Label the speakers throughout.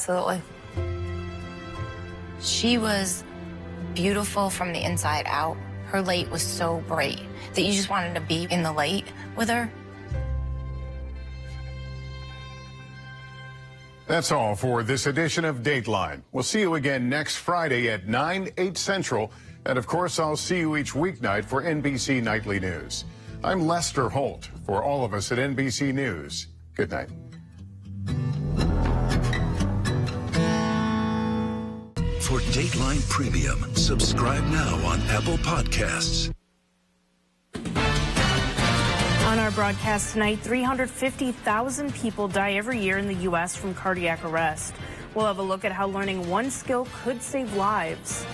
Speaker 1: Absolutely. She was beautiful from the inside out. Her light was so bright that you just wanted to be in the light with her.
Speaker 2: That's all for this edition of Dateline. We'll see you again next Friday at 9, 8 Central. And of course, I'll see you each weeknight for NBC Nightly News. I'm Lester Holt. For all of us at NBC News, good night.
Speaker 3: For Dateline Premium, subscribe now on Apple Podcasts.
Speaker 4: On our broadcast tonight, 350,000 people die every year in the U.S. from cardiac arrest. We'll have a look at how learning one skill could save lives.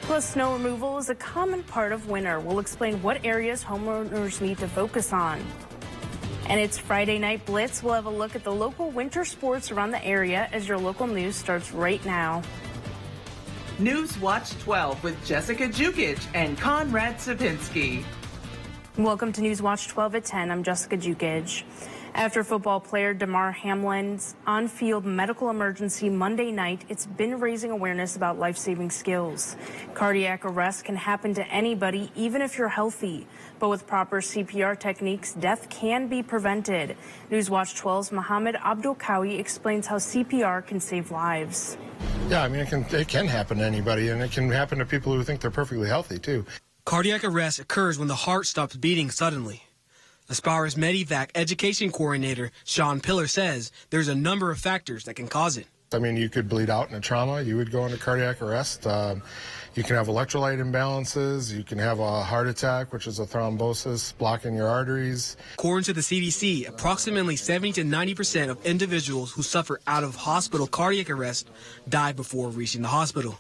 Speaker 4: Plus, snow removal is a common part of winter. We'll explain what areas homeowners need to focus on. And it's Friday Night Blitz. We'll have a look at the local winter sports around the area as your local news starts right now.
Speaker 5: News Watch 12 with Jessica Jukic and Conrad Sapinski.
Speaker 4: Welcome to News Watch 12 at 10. I'm Jessica Jukic. After football player Damar Hamlin's on-field medical emergency Monday night, it's been raising awareness about life-saving skills. Cardiac arrest can happen to anybody, even if you're healthy. But with proper CPR techniques, death can be prevented. News Watch 12's Mohammed Abdul Kawi explains how CPR can save lives.
Speaker 6: Yeah, I mean, it can happen to anybody, and it can happen to people who think they're perfectly healthy, too.
Speaker 7: Cardiac arrest occurs when the heart stops beating suddenly. Aspara's Medivac education coordinator, Sean Pillar, says there's a number of factors that can cause it.
Speaker 6: I mean, you could bleed out in a trauma. You would go into cardiac arrest. You can have electrolyte imbalances. You can have a heart attack, which is a thrombosis blocking your arteries.
Speaker 7: According to the CDC, approximately 70 to 90% of individuals who suffer out of hospital cardiac arrest die before reaching the hospital.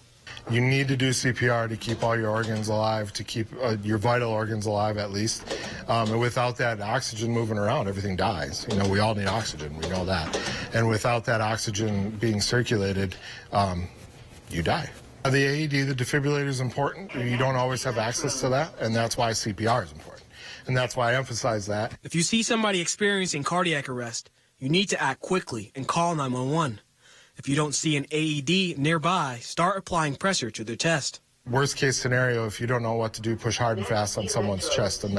Speaker 6: You need to do CPR to keep all your organs alive, to keep your vital organs alive at least. And without that oxygen moving around, everything dies. You know, we all need oxygen, we know that. And without that oxygen being circulated, you die. The AED, the defibrillator, is important. You don't always have access to that, and that's why CPR is important. And that's why I emphasize that.
Speaker 7: If you see somebody experiencing cardiac arrest, you need to act quickly and call 911. If you don't see an AED nearby, start applying pressure to their chest.
Speaker 6: Worst case scenario, if you don't know what to do, push hard and fast on someone's chest, and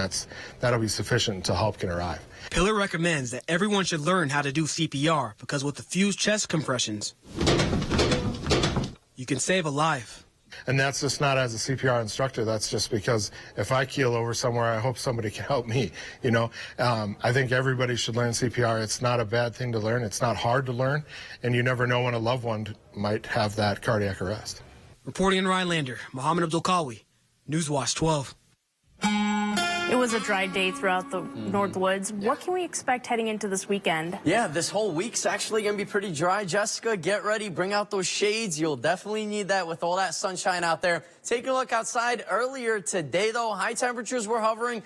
Speaker 6: that'll be sufficient to help can arrive.
Speaker 7: Pillar recommends that everyone should learn how to do CPR because with a few chest compressions, you can save a life.
Speaker 6: And that's just not as a CPR instructor. That's just because if I keel over somewhere, I hope somebody can help me. You know, I think everybody should learn CPR. It's not a bad thing to learn. It's not hard to learn. And you never know when a loved one might have that cardiac arrest.
Speaker 7: Reporting in Rhinelander, Mohammed Abdul Kawi, News Watch 12.
Speaker 4: It was a dry day throughout the Northwoods. What can we expect heading into this weekend?
Speaker 8: Yeah, this whole week's actually going to be pretty dry. Jessica, get ready. Bring out those shades. You'll definitely need that with all that sunshine out there. Taking a look outside earlier today, though, high temperatures were hovering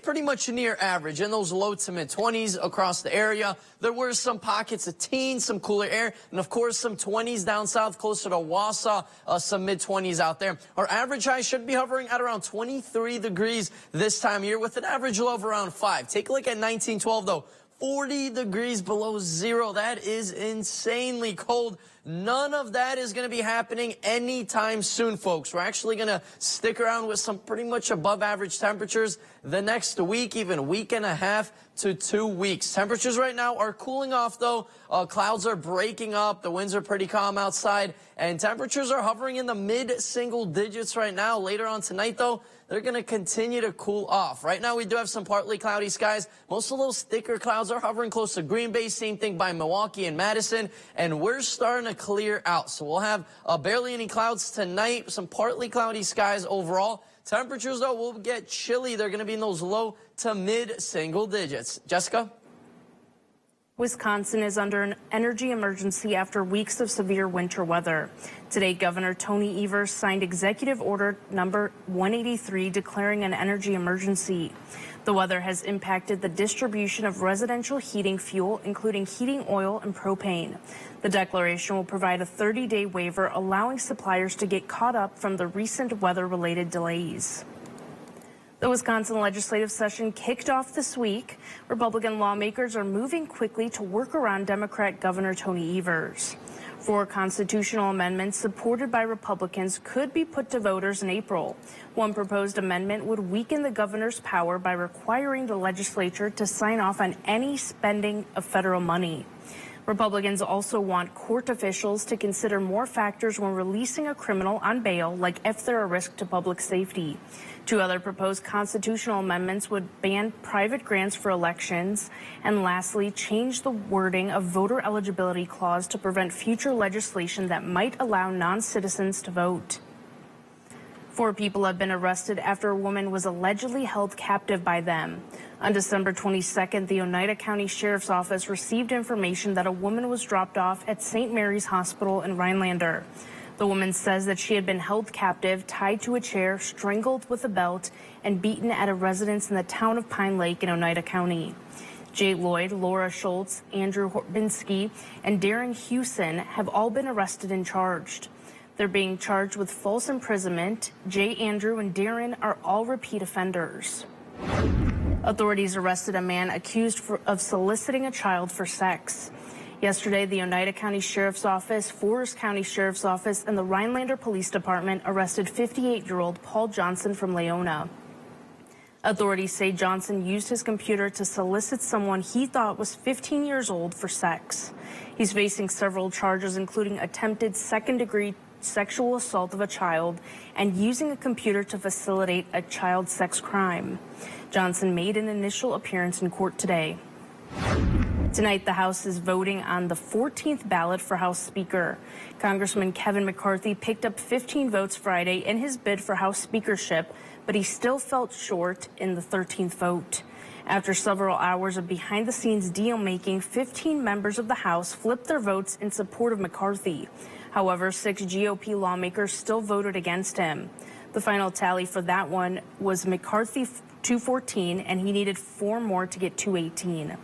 Speaker 8: pretty much near average in those low to mid-20s across the area. There were some pockets of teens, some cooler air, and of course some 20s down south closer to Wausau, some mid-20s out there. Our average high should be hovering at around 23 degrees this time of year with an average low of around 5. Take a look at 1912 though. 40 degrees below zero. That is insanely cold. None of that is going to be happening anytime soon, folks. We're actually going to stick around with some pretty much above average temperatures the next week, even week and a half to 2 weeks. Temperatures right now are cooling off, though. Clouds are breaking up. The winds are pretty calm outside, and temperatures are hovering in the mid-single digits right now. Later on tonight, though, they're going to continue to cool off. Right now, we do have some partly cloudy skies. Most of those thicker clouds are hovering close to Green Bay. Same thing by Milwaukee and Madison. And we're starting to clear out. So we'll have barely any clouds tonight. Some partly cloudy skies overall. Temperatures, though, will get chilly. They're going to be in those low to mid-single digits. Jessica?
Speaker 4: Wisconsin is under an energy emergency after weeks of severe winter weather. Today, Governor Tony Evers signed Executive Order number 183 declaring an energy emergency. The weather has impacted the distribution of residential heating fuel, including heating oil and propane. The declaration will provide a 30-day waiver, allowing suppliers to get caught up from the recent weather-related delays. The Wisconsin legislative session kicked off this week. Republican lawmakers are moving quickly to work around Democrat Governor Tony Evers. 4 constitutional amendments supported by Republicans could be put to voters in April. One proposed amendment would weaken the governor's power by requiring the legislature to sign off on any spending of federal money. Republicans also want court officials to consider more factors when releasing a criminal on bail, like if they're a risk to public safety. 2 other proposed constitutional amendments would ban private grants for elections and lastly change the wording of voter eligibility clause to prevent future legislation that might allow non-citizens to vote. 4 people have been arrested after a woman was allegedly held captive by them. On December 22nd, the Oneida County Sheriff's Office received information that a woman was dropped off at St. Mary's Hospital in Rhinelander. The woman says that she had been held captive, tied to a chair, strangled with a belt, and beaten at a residence in the town of Pine Lake in Oneida County. Jay Lloyd, Laura Schultz, Andrew Horbinski, and Darren Hewson have all been arrested and charged. They're being charged with false imprisonment. Jay, Andrew, and Darren are all repeat offenders. Authorities arrested a man accused of soliciting a child for sex. Yesterday, the Oneida County Sheriff's Office, Forest County Sheriff's Office, and the Rhinelander Police Department arrested 58-year-old Paul Johnson from Leona. Authorities say Johnson used his computer to solicit someone he thought was 15 years old for sex. He's facing several charges, including attempted second-degree sexual assault of a child and using a computer to facilitate a child sex crime. Johnson made an initial appearance in court today. Tonight, the House is voting on the 14th ballot for House Speaker. Congressman Kevin McCarthy picked up 15 votes Friday in his bid for House speakership, but he still fell short in the 13th vote. After several hours of behind-the-scenes deal-making, 15 members of the House flipped their votes in support of McCarthy. However, 6 GOP lawmakers still voted against him. The final tally for that one was McCarthy 214, and he needed 4 more to get 218.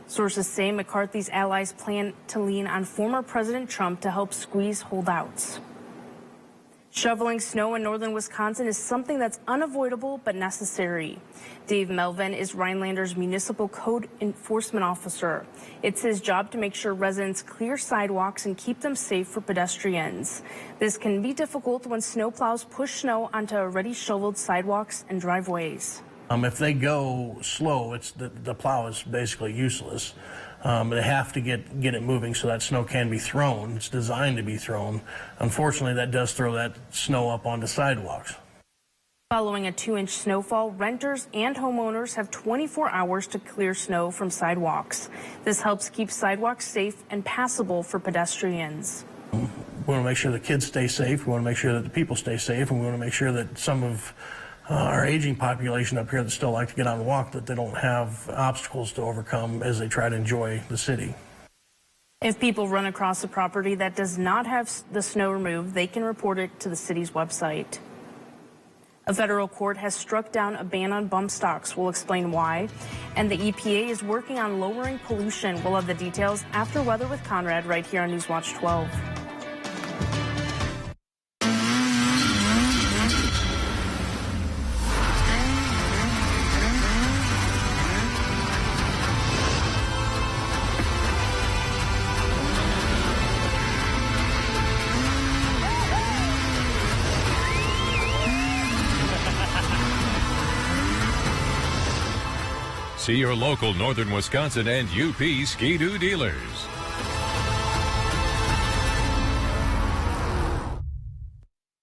Speaker 4: Sources say McCarthy's allies plan to lean on former President Trump to help squeeze holdouts. Shoveling snow in northern Wisconsin is something that's unavoidable but necessary. Dave Melvin is Rhinelander's municipal code enforcement officer. It's his job to make sure residents clear sidewalks and keep them safe for pedestrians. This can be difficult when snowplows push snow onto already shoveled sidewalks and driveways.
Speaker 9: If they go slow, it's the plow is basically useless. They have to get it moving so that snow can be thrown. It's designed to be thrown. Unfortunately, that does throw that snow up onto sidewalks.
Speaker 4: Following a 2-inch snowfall, renters and homeowners have 24 hours to clear snow from sidewalks. This helps keep sidewalks safe and passable for pedestrians.
Speaker 9: We want to make sure the kids stay safe. We want to make sure that the people stay safe. And we want to make sure that some of our aging population up here that still like to get out and walk, that they don't have obstacles to overcome as they try to enjoy the city.
Speaker 4: If people run across a property that does not have the snow removed, they can report it to the city's website. A federal court has struck down a ban on bump stocks. We'll explain why. And the EPA is working on lowering pollution. We'll have the details after Weather with Conrad right here on Newswatch 12.
Speaker 10: See your local Northern Wisconsin and UP Ski-Doo dealers.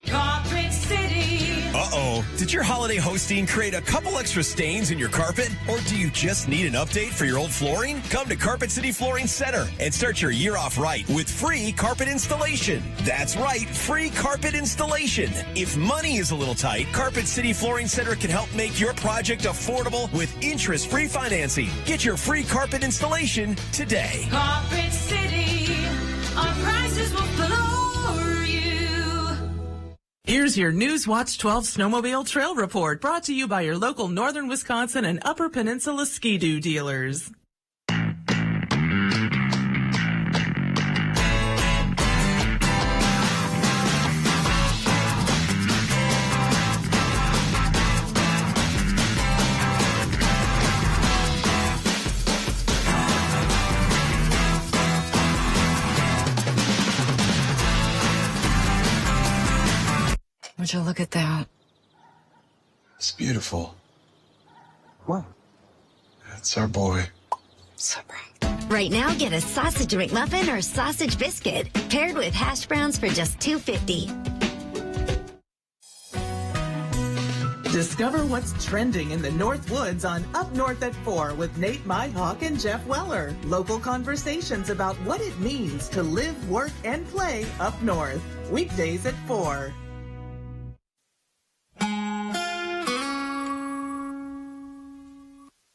Speaker 11: Carpet City.
Speaker 12: Uh-oh. Did your holiday hosting create a couple extra stains in your carpet? Or do you just need an update for your old flooring? Come to Carpet City Flooring Center and start your year off right with free carpet installation. That's right, free carpet installation. If money is a little tight, Carpet City Flooring Center can help make your project affordable with interest-free financing. Get your free carpet installation today.
Speaker 11: Carpet City. Our prices will floor you.
Speaker 5: Here's your Newswatch 12 Snowmobile Trail Report, brought to you by your local Northern Wisconsin and Upper Peninsula Ski-Doo dealers.
Speaker 13: Would you look at that?
Speaker 14: It's beautiful.
Speaker 15: What?
Speaker 14: That's our boy.
Speaker 13: So proud. Right now, get a sausage McMuffin or sausage biscuit paired with hash browns for just $2.50.
Speaker 5: Discover what's trending in the North Woods on Up North at 4 with Nate Myhawk and Jeff Weller. Local conversations about what it means to live, work, and play up north. Weekdays at 4.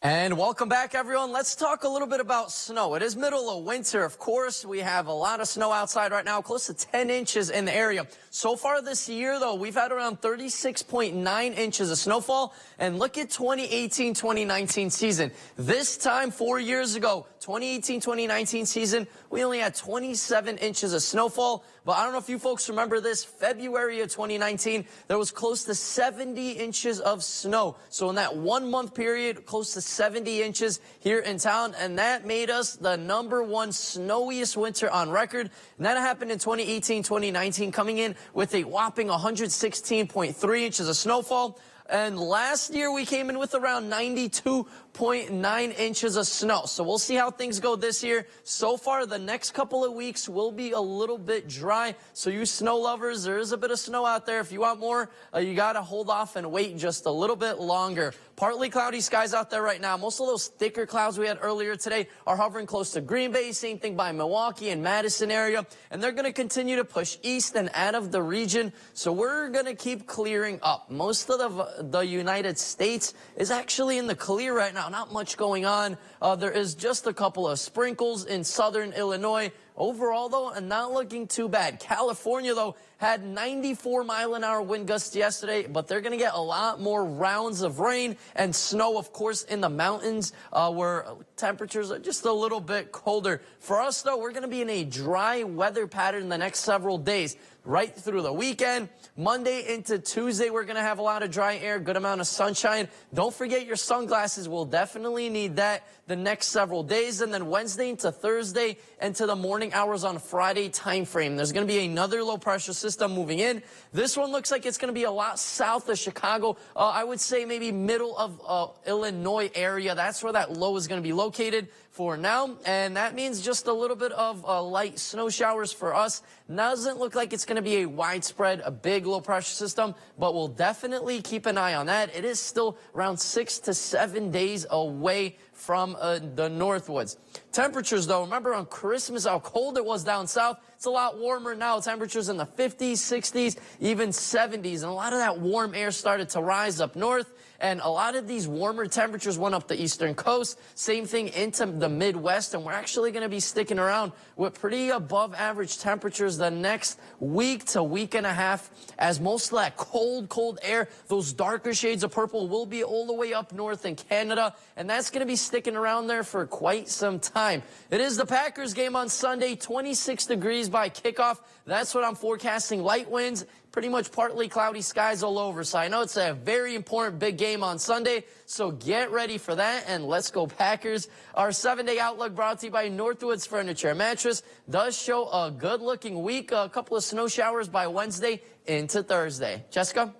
Speaker 8: And welcome back, everyone. Let's talk a little bit about snow. It is middle of winter, of course. We have a lot of snow outside right now, close to 10 inches in the area. So far this year, though, we've had around 36.9 inches of snowfall. And look at 2018-2019 season. This time, 4 years ago, 2018-2019 season, we only had 27 inches of snowfall. But I don't know if you folks remember this, February of 2019, there was close to 70 inches of snow. So in that 1 month period, close to 70 inches here in town, and that made us the #1 snowiest winter on record. And that happened in 2018-2019, coming in with a whopping 116.3 inches of snowfall. And last year, we came in with around 92.9 inches of snow. So we'll see how things go this year. So far, the next couple of weeks will be a little bit dry. So you snow lovers, there is a bit of snow out there. If you want more, you got to hold off and wait just a little bit longer. Partly cloudy skies out there right now. Most of those thicker clouds we had earlier today are hovering close to Green Bay. Same thing by Milwaukee and Madison area. And they're going to continue to push east and out of the region. So we're going to keep clearing up. Most of the United States is actually in the clear right now. Not much going on. There is just a couple of sprinkles in southern Illinois. Overall, though, not looking too bad. California, though, had 94-mile-an-hour wind gusts yesterday, but they're going to get a lot more rounds of rain and snow, of course, in the mountains where temperatures are just a little bit colder. For us, though, we're going to be in a dry weather pattern the next several days. Right through the weekend, Monday into Tuesday, we're going to have a lot of dry air, good amount of sunshine. Don't forget your sunglasses. We'll definitely need that the next several days. And then Wednesday into Thursday into the morning hours on Friday time frame. There's going to be another low pressure system moving in. This one looks like it's going to be a lot south of Chicago. I would say maybe middle of Illinois area. That's where that low is going to be located for now. And that means just a little bit of light snow showers for us. Doesn't look like it's going to be a widespread, a big low pressure system, but we'll definitely keep an eye on that. It is still around 6 to 7 days away from the Northwoods. Temperatures, though, remember on Christmas how cold it was down south. It's a lot warmer now. Temperatures in the 50s, 60s, even 70s. And a lot of that warm air started to rise up north. And a lot of these warmer temperatures went up the eastern coast. Same thing into the Midwest. And we're actually going to be sticking around with pretty above average temperatures the next week to week and a half, as most of that cold air, those darker shades of purple, will be all the way up north in Canada. And that's going to be sticking around there for quite some time. It is the Packers game on Sunday, 26 degrees by kickoff. That's what I'm forecasting. Light winds, pretty much partly cloudy skies all over. So I know it's a very important big game on Sunday. So get ready for that, and let's go Packers. Our 7-day outlook brought to you by Northwoods Furniture and Mattress does show a good-looking week. A couple of snow showers by Wednesday into Thursday. Jessica?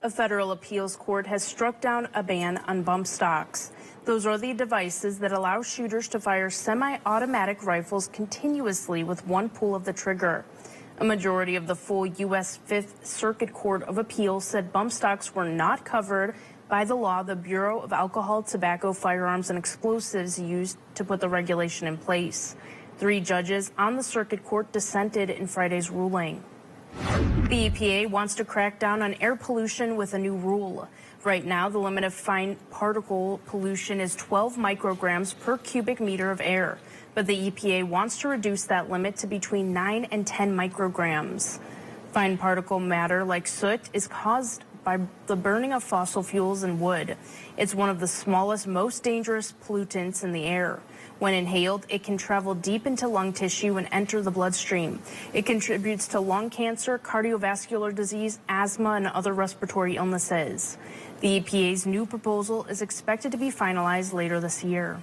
Speaker 4: A federal appeals court has struck down a ban on bump stocks. Those are the devices that allow shooters to fire semi-automatic rifles continuously with one pull of the trigger. A majority of the full U.S. Fifth Circuit Court of Appeals said bump stocks were not covered by the law the Bureau of Alcohol, Tobacco, Firearms, and Explosives used to put the regulation in place. 3 judges on the circuit court dissented in Friday's ruling. The EPA wants to crack down on air pollution with a new rule. Right now, the limit of fine particle pollution is 12 micrograms per cubic meter of air. But the EPA wants to reduce that limit to between 9 and 10 micrograms. Fine particle matter like soot is caused by the burning of fossil fuels and wood. It's one of the smallest, most dangerous pollutants in the air. When inhaled, it can travel deep into lung tissue and enter the bloodstream. It contributes to lung cancer, cardiovascular disease, asthma, and other respiratory illnesses. The EPA's new proposal is expected to be finalized later this year.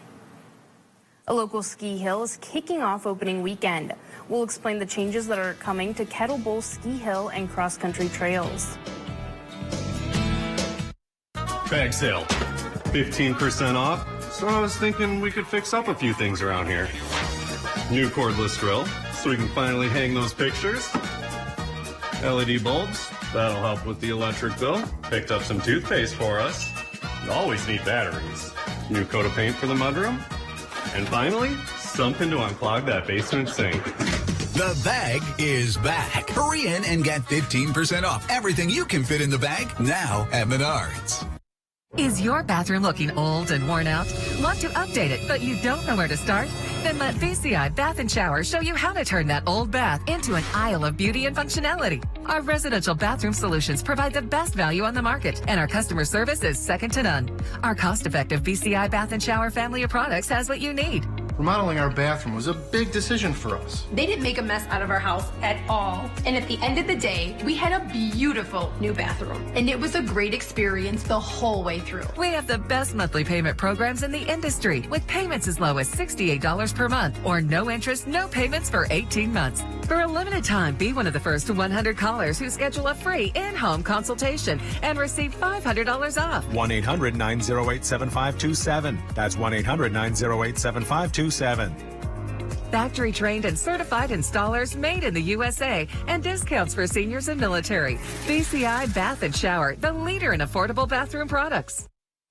Speaker 4: A local ski hill is kicking off opening weekend. We'll explain the changes that are coming to Kettle Bowl Ski Hill and cross-country trails.
Speaker 16: Bag sale, 15% off. So I was thinking we could fix up a few things around here. New cordless drill, so we can finally hang those pictures. LED bulbs, that'll help with the electric bill. Picked up some toothpaste for us. Always need batteries. New coat of paint for the mudroom. And finally, something to unclog that basement sink.
Speaker 17: The bag is back. Hurry in and get 15% off everything you can fit in the bag now at Menards.
Speaker 18: Is your bathroom looking old and worn out? Want to update it, but you don't know where to start? Then let VCI Bath & Shower show you how to turn that old bath into an aisle of beauty and functionality. Our residential bathroom solutions provide the best value on the market, and our customer service is second to none. Our cost-effective VCI Bath & Shower family of products has what you need.
Speaker 6: Remodeling our bathroom was a big decision for us.
Speaker 19: They didn't make a mess out of our house at all. And at the end of the day, we had a beautiful new bathroom. And it was a great experience the whole way through.
Speaker 18: We have the best monthly payment programs in the industry, with payments as low as $68 per month or no interest, no payments for 18 months. For a limited time, be one of the first 100 callers who schedule a free in-home consultation and receive $500 off.
Speaker 20: 1-800-908-7527. That's 1-800-908-7527.
Speaker 18: Factory trained and certified installers made in the USA and discounts for seniors and military. VCI Bath & Shower, the leader in affordable bathroom products.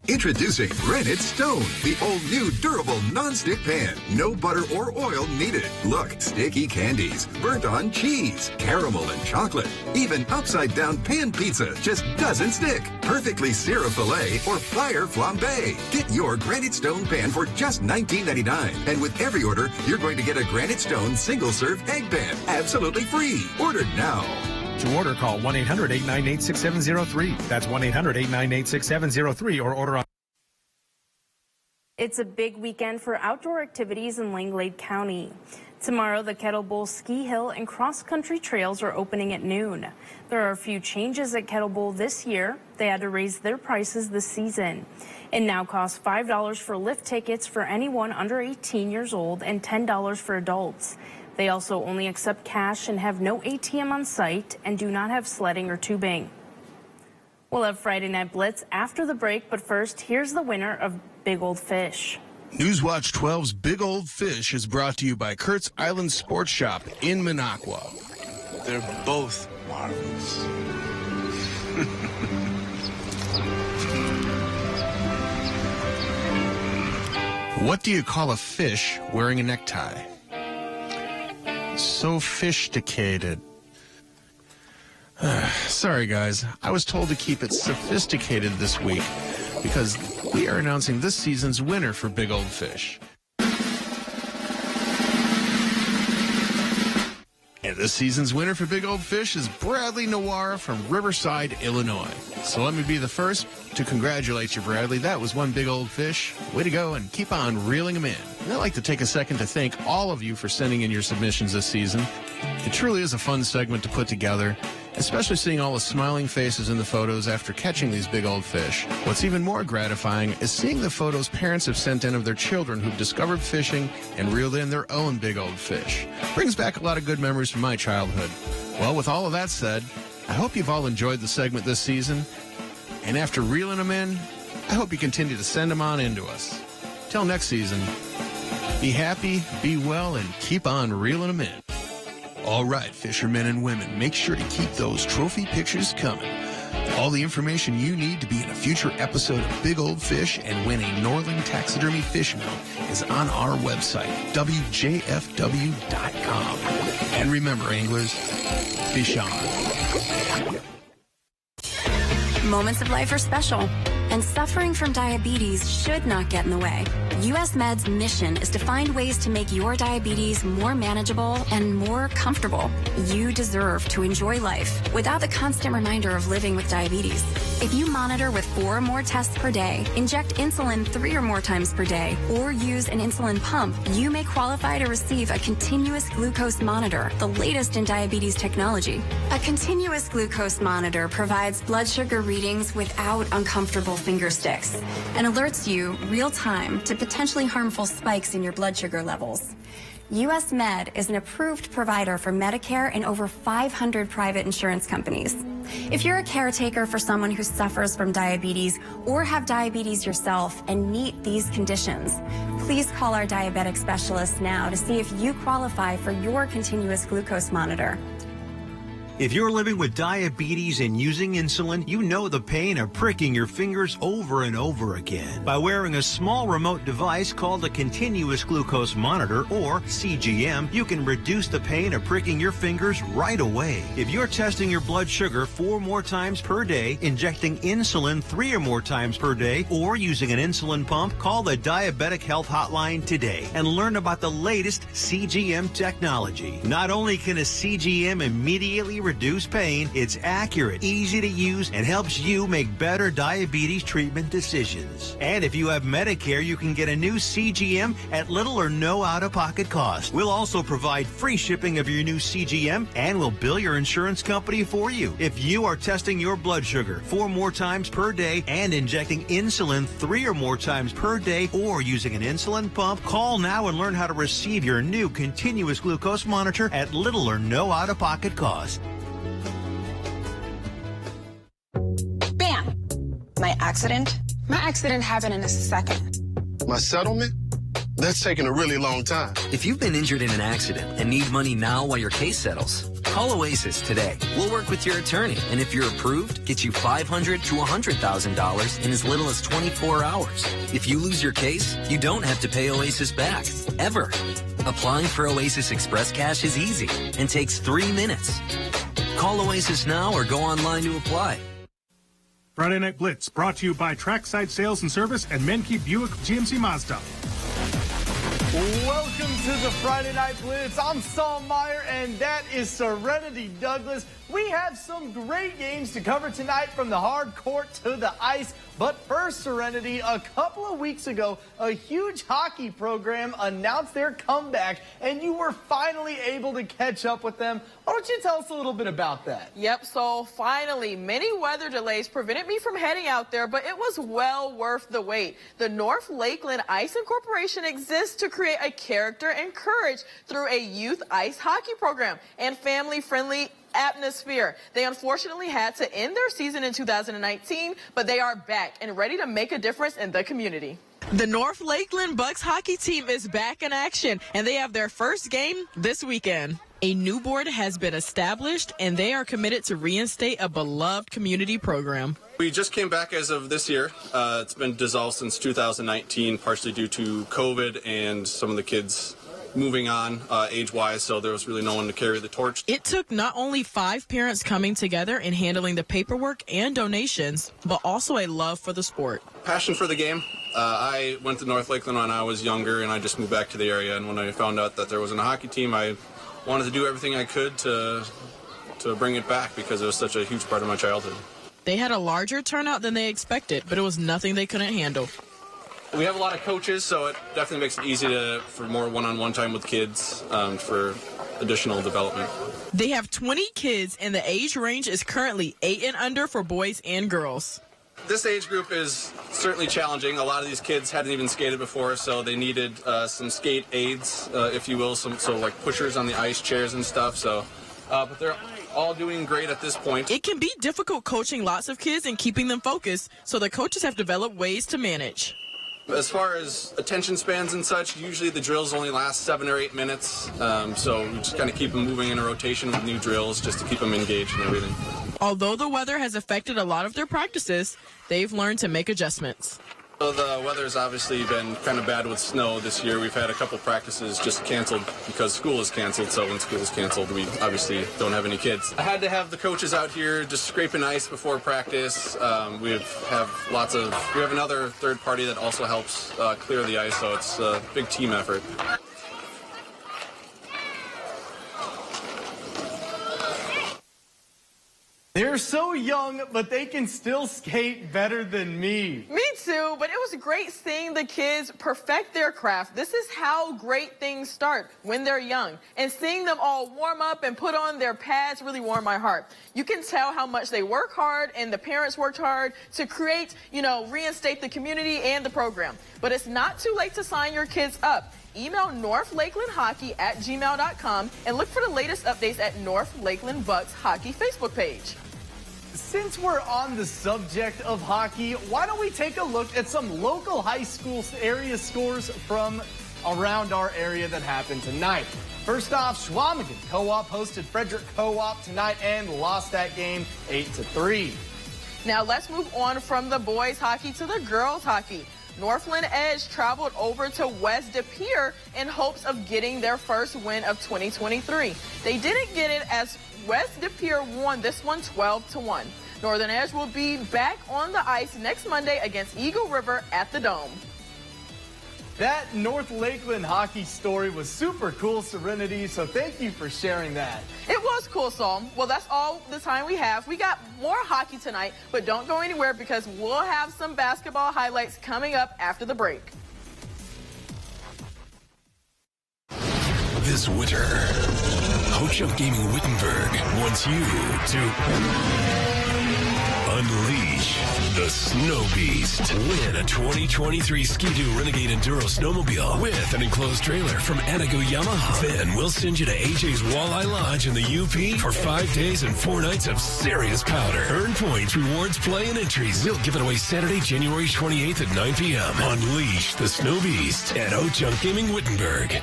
Speaker 21: Introducing Granite Stone, the all-new durable non-stick pan. No butter or oil needed. Look, sticky candies, burnt-on cheese, caramel and chocolate. Even upside-down pan pizza just doesn't stick. Perfectly seared filet or fire flambe. Get your Granite Stone pan for just $19.99. And with every order, you're going to get a Granite Stone single-serve egg pan. Absolutely free. Order now.
Speaker 20: To order, call 1-800-898-6703. That's 1-800-898-6703 or order on.
Speaker 4: It's a big weekend for outdoor activities in Langlade County. Tomorrow, the Kettle Bowl Ski Hill and cross-country trails are opening at noon. There are a few changes at Kettle Bowl this year. They had to raise their prices this season. It now costs $5 for lift tickets for anyone under 18 years old and $10 for adults. They also only accept cash and have no ATM on site and do not have sledding or tubing. We'll have Friday Night Blitz after the break, but first, here's the winner of Big Old Fish.
Speaker 22: Newswatch 12's Big Old Fish is brought to you by Kurt's Island Sports Shop in Minocqua.
Speaker 14: They're both marvelous.
Speaker 22: What do you call a fish wearing a necktie? Sophisticated. Sorry, guys. I was told to keep it sophisticated this week because we are announcing this season's winner for Big Old Fish. And this season's winner for Big Old Fish is Bradley Noir from Riverside, Illinois. So let me be the first to congratulate you, Bradley. That was one big old fish. Way to go, and keep on reeling them in. And I'd like to take a second to thank all of you for sending in your submissions this season. It truly is a fun segment to put together, especially seeing all the smiling faces in the photos after catching these big old fish. What's even more gratifying is seeing the photos parents have sent in of their children who've discovered fishing and reeled in their own big old fish. Brings back a lot of good memories from my childhood. Well, with all of that said, I hope you've all enjoyed the segment this season. And after reeling them in, I hope you continue to send them on into us. Till next season, be happy, be well, and keep on reeling them in. All right, fishermen and women, make sure to keep those trophy pictures coming. All the information you need to be in a future episode of Big Old Fish and win a Northern Taxidermy fish mount is on our website, WJFW.com. And remember, anglers, fish on.
Speaker 23: Moments of life are special, and suffering from diabetes should not get in the way. US Med's mission is to find ways to make your diabetes more manageable and more comfortable. You deserve to enjoy life without the constant reminder of living with diabetes. If you monitor with 4 or more tests per day, inject insulin 3 or more times per day, or use an insulin pump, you may qualify to receive a continuous glucose monitor, the latest in diabetes technology. A continuous glucose monitor provides blood sugar readings without uncomfortable finger sticks and alerts you real time to potentially harmful spikes in your blood sugar levels. US Med is an approved provider for Medicare and over 500 private insurance companies. If you're a caretaker for someone who suffers from diabetes or have diabetes yourself and meet these conditions, please call our diabetic specialist now to see if you qualify for your continuous glucose monitor.
Speaker 1: If you're living with diabetes and using insulin, you know the pain of pricking your fingers over and over again. By wearing a small remote device called a continuous glucose monitor, or CGM, you can reduce the pain of pricking your fingers right away. If you're testing your blood sugar 4 more times per day, injecting insulin 3 or more times per day, or using an insulin pump, call the Diabetic Health Hotline today and learn about the latest CGM technology. Not only can a CGM immediately reduce pain, it's accurate, easy to use, and helps you make better diabetes treatment decisions. And if you have Medicare, you can get a new CGM at little or no out-of-pocket cost. We'll also provide free shipping of your new CGM, and we'll bill your insurance company for you. If you are testing your blood sugar 4 more times per day and injecting insulin 3 or more times per day, or using an insulin pump, call now and learn how to receive your new continuous glucose monitor at little or no out-of-pocket cost.
Speaker 2: Bam! My accident? My accident happened in a second.
Speaker 14: My settlement? That's taking a really long time.
Speaker 3: If you've been injured in an accident and need money now while your case settles, call Oasis today. We'll work with your attorney, and if you're approved, get you $500,000 to $100,000 in as little as 24 hours. If you lose your case, you don't have to pay Oasis back, ever. Applying for Oasis Express Cash is easy and takes 3 minutes. Call Oasis now or go online to apply.
Speaker 20: Friday Night Blitz, brought to you by Trackside Sales and Service and Menke Buick GMC Mazda.
Speaker 24: Welcome to the Friday Night Blitz. I'm Saul Meyer, and that is Serenity Douglas. We have some great games to cover tonight, from the hard court to the ice. But first, Serenity, a couple of weeks ago, a huge hockey program announced their comeback, and you were finally able to catch up with them. Why don't you tell us a little bit about that?
Speaker 25: Yep, so finally, many weather delays prevented me from heading out there, but it was well worth the wait. The North Lakeland Ice Incorporation exists to create a character and courage through a youth ice hockey program and family-friendly atmosphere. They unfortunately had to end their season in 2019, but they are back and ready to make a difference in the community. The North Lakeland Bucks hockey team is back in action, and they have their first game this weekend. A new board has been established, and they are committed to reinstate a beloved community program.
Speaker 26: We just came back as of this year. It's been dissolved since 2019, partially due to COVID and some of the kids moving on age-wise, so there was really no one to carry the torch.
Speaker 25: It took not only 5 parents coming together and handling the paperwork and donations, but also a love for the sport.
Speaker 26: Passion for the game. I went to North Lakeland when I was younger, and I just moved back to the area, and when I found out that there wasn't a hockey team, I wanted to do everything I could to bring it back, because it was such a huge part of my childhood.
Speaker 25: They had a larger turnout than they expected, but it was nothing they couldn't handle.
Speaker 26: We have a lot of coaches, so it definitely makes it easy for more one-on-one time with kids for additional development.
Speaker 25: They have 20 kids, and the age range is currently 8 and under for boys and girls.
Speaker 26: This age group is certainly challenging. A lot of these kids hadn't even skated before, so they needed some skate aids, if you will, so like pushers on the ice, chairs and stuff. So, but they're all doing great at this point.
Speaker 25: It can be difficult coaching lots of kids and keeping them focused, so the coaches have developed ways to manage.
Speaker 26: As far as attention spans and such, usually the drills only last 7 or 8 minutes, so we just kind of keep them moving in a rotation with new drills just to keep them engaged and everything.
Speaker 25: Although the weather has affected a lot of their practices, they've learned to make adjustments.
Speaker 26: So the weather's obviously been kind of bad with snow this year. We've had a couple practices just canceled because school is canceled. So when school is canceled, we obviously don't have any kids. I had to have the coaches out here just scraping ice before practice. We have another third party that also helps clear the ice. So it's a big team effort.
Speaker 24: They're so young, but they can still skate better than me.
Speaker 25: Me too, but it was great seeing the kids perfect their craft. This is how great things start when they're young. And seeing them all warm up and put on their pads really warmed my heart. You can tell how much they work hard and the parents worked hard to create, reinstate the community and the program. But it's not too late to sign your kids up. Email northlakelandhockey@gmail.com and look for the latest updates at North Lakeland Bucks Hockey Facebook page.
Speaker 24: Since we're on the subject of hockey, why don't we take a look at some local high school area scores from around our area that happened tonight. First off, Schwamigan Co-op hosted Frederick Co-op tonight and lost that game 8-3.
Speaker 25: Now let's move on from the boys hockey to the girls hockey. Northland Edge traveled over to West De Pere in hopes of getting their first win of 2023. They didn't get it as West De Pere won this one 12-1. Northern Edge will be back on the ice next Monday against Eagle River at the Dome.
Speaker 24: That North Lakeland hockey story was super cool, Serenity, so thank you for sharing that.
Speaker 25: It was cool, Saul. Well, that's all the time we have. We got more hockey tonight, but don't go anywhere because we'll have some basketball highlights coming up after the break.
Speaker 7: This winter, Ho-Chunk Gaming Wittenberg wants you to unleash the Snow Beast. Win a 2023 Ski-Doo Renegade Enduro snowmobile with an enclosed trailer from Anago Yamaha. Then we'll send you to AJ's Walleye Lodge in the UP for 5 days and 4 nights of serious powder. Earn points, rewards, play, and entries. We'll give it away Saturday, January 28th at 9 p.m. Unleash the Snow Beast at Ho-Chunk Gaming Wittenberg.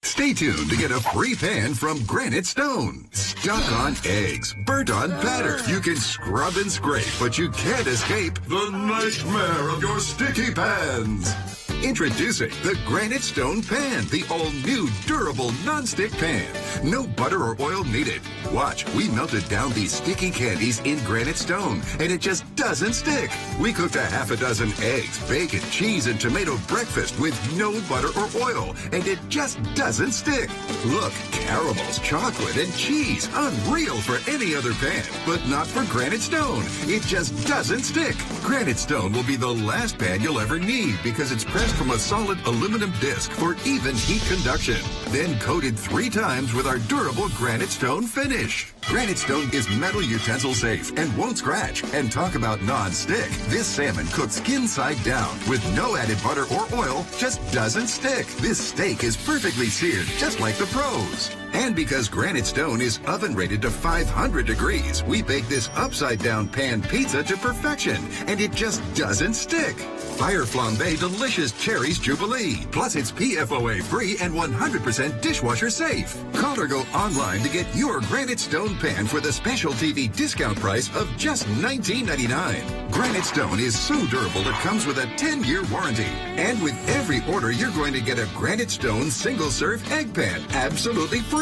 Speaker 21: Stay tuned to get a free pan from Granite Stone. Stuck on eggs, burnt on batter. You can scrub and scrape, but you can't escape the nightmare of your sticky pans. Introducing the Granite Stone Pan, the all-new durable non-stick pan. No butter or oil needed. Watch, we melted down these sticky candies in Granite Stone, and it just doesn't stick. We cooked a half a dozen eggs, bacon, cheese, and tomato breakfast with no butter or oil, and it just doesn't stick. Look, caramels, chocolate, and cheese. Unreal for any other pan, but not for Granite Stone. It just doesn't stick. Granite Stone will be the last pan you'll ever need because it's pressed from a solid aluminum disc for even heat conduction. Then coated 3 times with our durable Granite Stone finish. Granite Stone is metal utensil safe and won't scratch. And talk about non-stick. This salmon cooked skin side down with no added butter or oil just doesn't stick. This steak is perfectly seared just like the pros. And because Granite Stone is oven rated to 500 degrees, we bake this upside down pan pizza to perfection, and it just doesn't stick. Fire Flambe Delicious Cherries Jubilee. Plus it's PFOA free and 100% dishwasher safe. Call or go online to get your Granite Stone pan for the special TV discount price of just $19.99. Granite Stone is so durable it comes with a 10-year warranty. And with every order, you're going to get a Granite Stone single-serve egg pan absolutely free.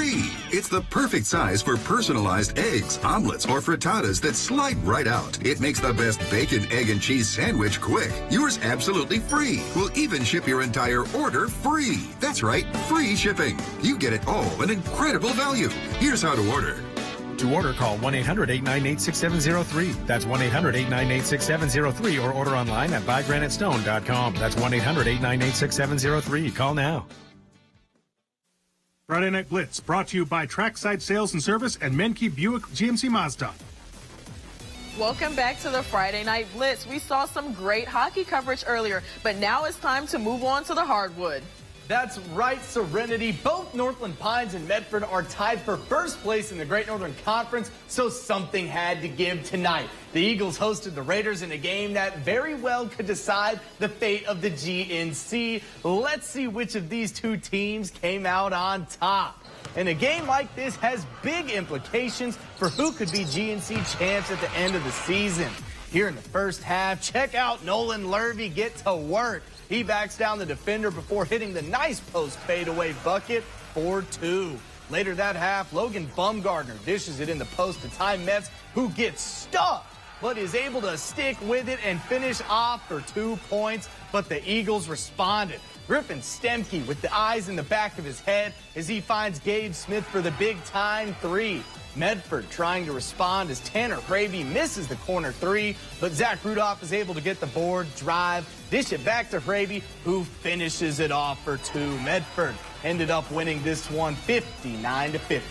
Speaker 21: It's the perfect size for personalized eggs, omelets, or frittatas that slide right out. It makes the best bacon, egg, and cheese sandwich quick. Yours absolutely free. We'll even ship your entire order free. That's right, free shipping. You get it all, an incredible value. Here's how to order.
Speaker 20: To order, call 1-800-898-6703. That's 1-800-898-6703 or order online at buygranitestone.com. That's 1-800-898-6703. Call now.
Speaker 9: Friday Night Blitz brought to you by Trackside Sales and Service and Menke Buick GMC Mazda.
Speaker 25: Welcome back to the Friday Night Blitz. We saw some great hockey coverage earlier, but now it's time to move on to the hardwood.
Speaker 24: That's right, Serenity. Both Northland Pines and Medford are tied for first place in the Great Northern Conference, so something had to give tonight. The Eagles hosted the Raiders in a game that very well could decide the fate of the GNC. Let's see which of these two teams came out on top. And a game like this has big implications for who could be GNC champs at the end of the season. Here in the first half, check out Nolan Lurvey get to work. He backs down the defender before hitting the nice post fadeaway bucket, 4-2. Later that half, Logan Bumgardner dishes it in the post to Ty Metz, who gets stuck, but is able to stick with it and finish off for 2 points. But the Eagles responded. Griffin Stemke with the eyes in the back of his head as he finds Gabe Smith for the big-time three. Medford trying to respond as Tanner Gravy misses the corner three, but Zach Rudolph is able to get the board, drive, dish it back to Gravy, who finishes it off for two. Medford ended up winning this one 59-50.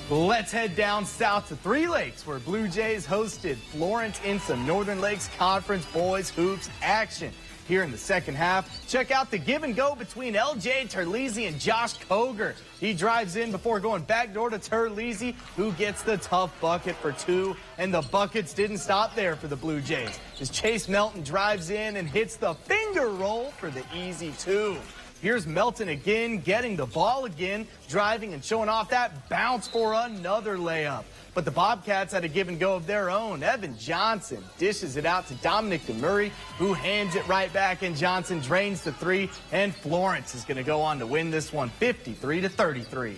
Speaker 24: Let's head down south to Three Lakes, where Blue Jays hosted Florence in some Northern Lakes Conference boys hoops action. Here in the second half, check out the give and go between LJ Terlizzi and Josh Koger. He drives in before going backdoor to Terlizzi, who gets the tough bucket for two. And the buckets didn't stop there for the Blue Jays, as Chase Melton drives in and hits the finger roll for the easy two. Here's Melton again, getting the ball again, driving and showing off that bounce for another layup. But the Bobcats had a give and go of their own. Evan Johnson dishes it out to Dominic DeMurray, who hands it right back, and Johnson drains the three, and Florence is going to go on to win this one 53-33.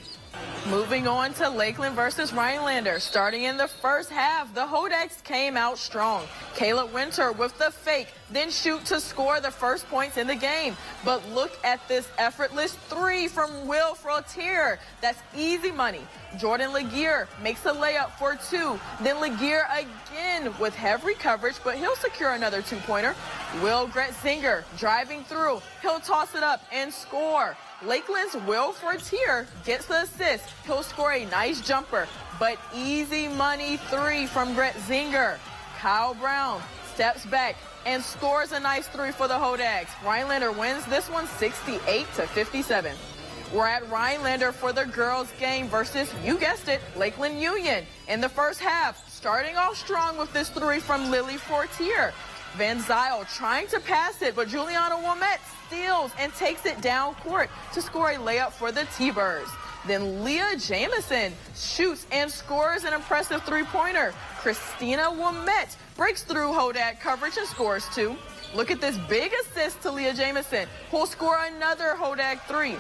Speaker 25: Moving on to Lakeland versus Rhinelander. Starting in the first half, the Hodags came out strong. Caleb Winter with the fake, then shoot to score the first points in the game. But look at this effortless three from Will Frotier. That's easy money. Jordan Laguerre makes a layup for two. Then Laguerre again with heavy coverage, but he'll secure another two-pointer. Will Gretzinger driving through. He'll toss it up and score. Lakeland's Will Fortier gets the assist. He'll score a nice jumper, but easy money three from Gretzinger. Kyle Brown steps back and scores a nice three for the Hodags. Rhinelander wins this one 68-57. We're at Rhinelander for the girls game versus, you guessed it, Lakeland Union. In the first half, starting off strong with this three from Lily Fortier. Van Zyl trying to pass it, but Juliana Womet steals and takes it down court to score a layup for the T-Birds. Then Leah Jamison shoots and scores an impressive three-pointer. Christina Womet breaks through Hodag coverage and scores two. Look at this big assist to Leah Jamison, who'll score another Hodag three.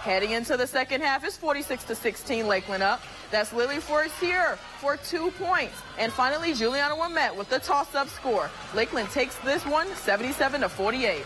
Speaker 25: Heading into the second half, it's 46-16 Lakeland up. That's Lily Fortier for 2 points. And finally, Juliana Womet with the toss-up score. Lakeland takes this one 77-48.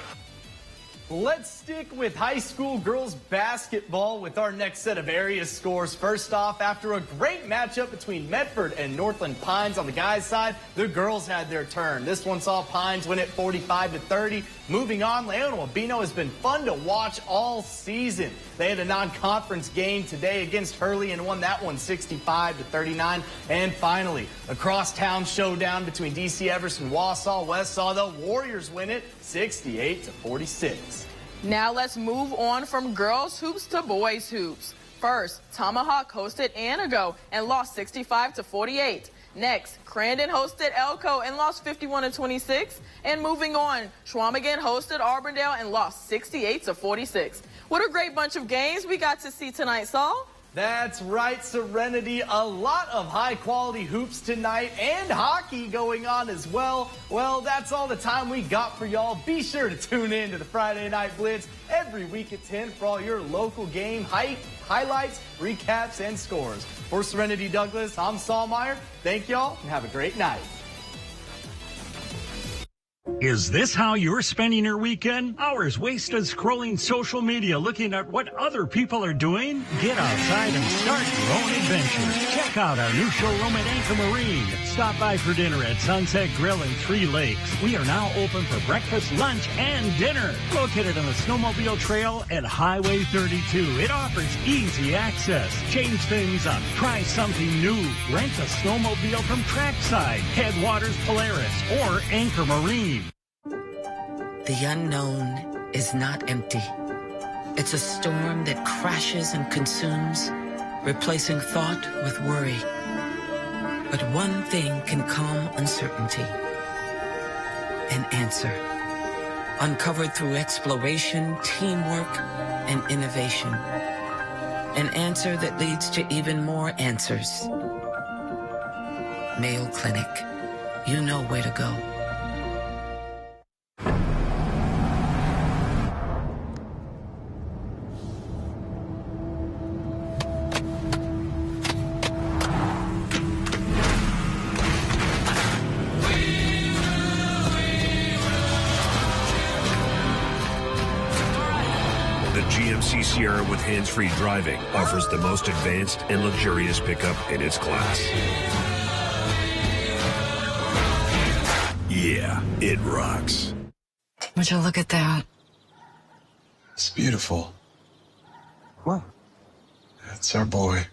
Speaker 24: Let's stick with high school girls basketball with our next set of area scores. First off, after a great matchup between Medford and Northland Pines on the guys' side, the girls had their turn. This one saw Pines win it 45-30. Moving on, Leona Wabino has been fun to watch all season. They had a non-conference game today against Hurley and won that one 65-39. And finally, a crosstown showdown between DC Everson and Wausau West saw the Warriors win it 68-46.
Speaker 25: Now let's move on from girls hoops to boys hoops. First, Tomahawk hosted Anago and lost 65-48. Next, Crandon hosted Elko and lost 51-26. And moving on, Schwamigan hosted Auburndale and lost 68-46. What a great bunch of games we got to see tonight, Saul.
Speaker 24: That's right, Serenity. A lot of high-quality hoops tonight and hockey going on as well. Well, that's all the time we got for y'all. Be sure to tune in to the Friday Night Blitz every week at 10 for all your local game highlights, recaps, and scores. For Serenity Douglas, I'm Saul Meyer. Thank y'all and have a great night.
Speaker 5: Is this how you're spending your weekend? Hours wasted scrolling social media looking at what other people are doing? Get outside and start your own adventure. Check out our new showroom at Anchor Marine. Stop by for dinner at Sunset Grill in Three Lakes. We are now open for breakfast, lunch, and dinner. Located on the Snowmobile Trail at Highway 32. It offers easy access. Change things up. Try something new. Rent a snowmobile from Trackside, Headwaters Polaris, or Anchor Marine.
Speaker 10: The unknown is not empty. It's a storm that crashes and consumes, replacing thought with worry. But one thing can calm uncertainty. An answer. Uncovered through exploration, teamwork, and innovation. An answer that leads to even more answers. Mayo Clinic. You know where to go.
Speaker 7: GMC Sierra with hands-free driving offers the most advanced and luxurious pickup in its class. Yeah, it rocks.
Speaker 18: Would you look at that?
Speaker 8: It's beautiful. What? That's our boy.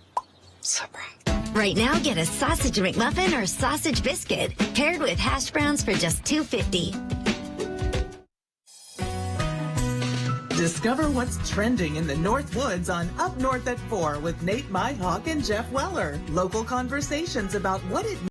Speaker 18: So bright.
Speaker 11: Right now, get a sausage McMuffin or sausage biscuit paired with hash browns for just $2.50.
Speaker 12: Discover what's trending in the North Woods on Up North at 4 with Nate Myhawk and Jeff Weller. Local conversations about what it